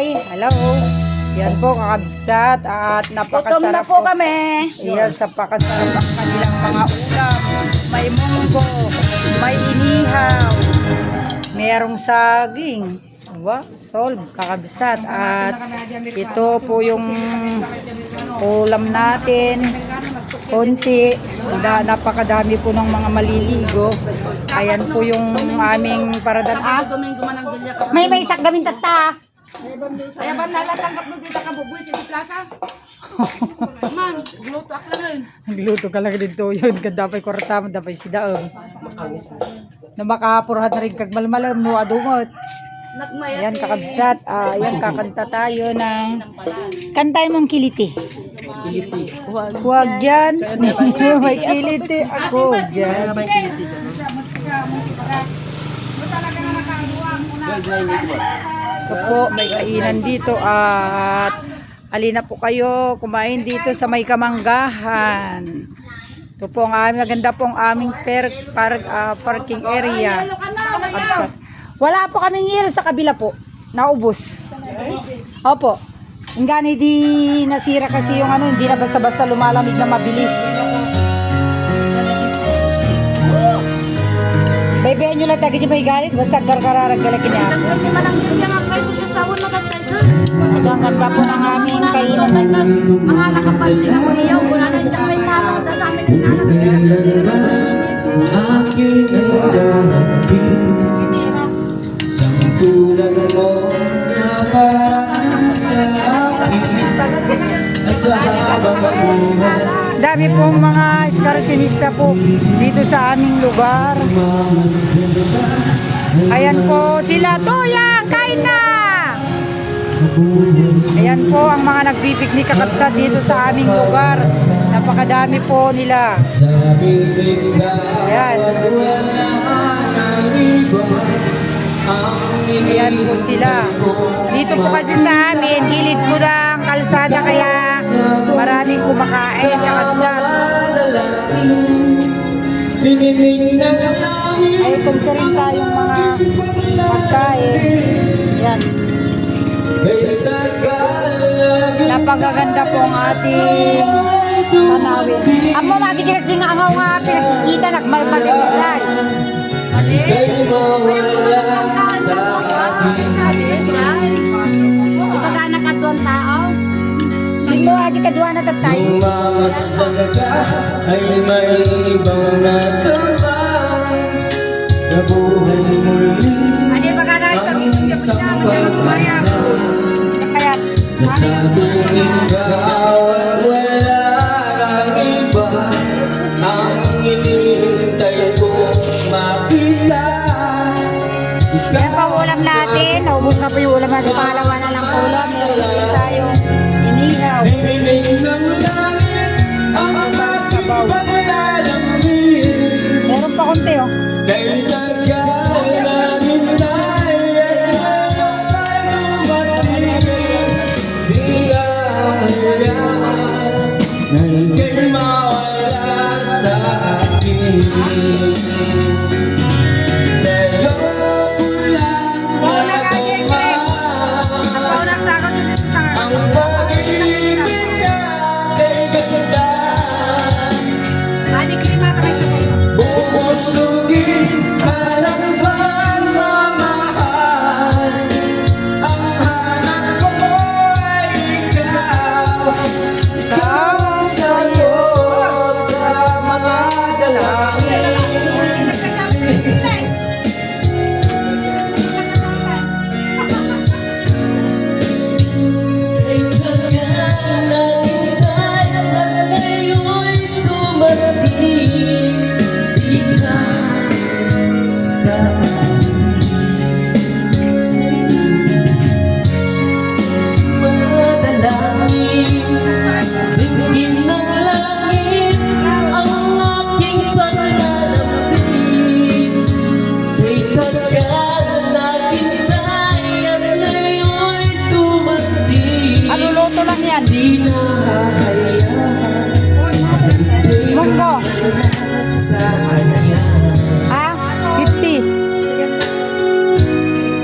Hi! Hello! Yan po kakabsat at napakasarap Gutom na po kami. Yan, sa pakasarap ang kanilang mga ulam. May munggo, may inihaw, merong saging. Solve, kakabsat. At ito po yung ulam natin. Konti. Napakadami po ng mga maliligo. Ayan po yung aming paradan. May isak gamin tata. Kaya ba nalatanggap mo dito ka bubuy sa plaza? Man, gluto ak lang. Nagluto ka lang dito yun. Kadapay kwarta mo, dapay si daong. Na makahapurhat na rin kag malmalam mo adumot. Ayan kakabsat. Ayan kakanta tayo ng kantay mong kiliti. Huwag dyan. May kiliti ako dyan. Ito po, may kainan dito at alina po kayo kumain dito sa may Kamanggahan. Ito po ang aming, maganda po ang aming parking area. Absat. Wala po kaming hilo sa kabila po. Naubos. Opo. Hanggang di nasira kasi yung ano, hindi na basta-basta lumalamig na mabilis. Bebehan nyo lang tayo kasi may galit. Basta karkararag galakin niya. Hanggang pa po ng aming kainan. Mga nakapansin ako niyo. Wala na yung may nalata sa amin. Aking ay ganapin sa tulad mo na para sa akin sa habang mabuhay. Dami pong mga eskarsinista po dito sa aming lugar. Ayan po sila. Tuyang! Kain na! Ayan po ang mga nagbibiknik kakabsat dito sa aming lugar. Napakadami po nila. Ayan. Ayan po sila. Dito po kasi sa amin, gilid po ng kalsada kaya maraming kumakain kakabsat. Ay, kunti rin tayong mga pagkain. Ayan. Napagaganda po ang ating tanawin. Ang mga magigilas din nga nga pinagkikita nagmalmalay. Kay mawala sa akin. Ipaga na kaduan tao. Sino agi kadwa na tatay? Kung mamasdan ka ay may ibang natamang na buhay muli Ano ipaga na ang isang pag-asa. Nasabing ikaw at wala kang iba ang inihintay kong makita. Yan pa ulam natin. Naubos na po yung ulam natin. Pangalawa na lang po ulam. Meron din tayong inihaw. Nininig ng langit ang aking paglalambing. Meron pa konti oh. Kay tagal na hintay at ngayon ay dumating. Di na hayaan na ika'y mawala sa akin. Sa'yo ko lang natumang ang pag-ibig na kay ganda. Bubusugin ka ng pagmamahal. Ang hanap ko ay ikaw. Ikaw ang sagot sa mga dalangin. Ay tagal na hintay at ngayon'y dumating. Ikaw sa mga dalangin. Tingin ng langit ang aking paglalambing. Kay tagal na hintay at ngayon'y dumating. Aluluto lang yan. Di na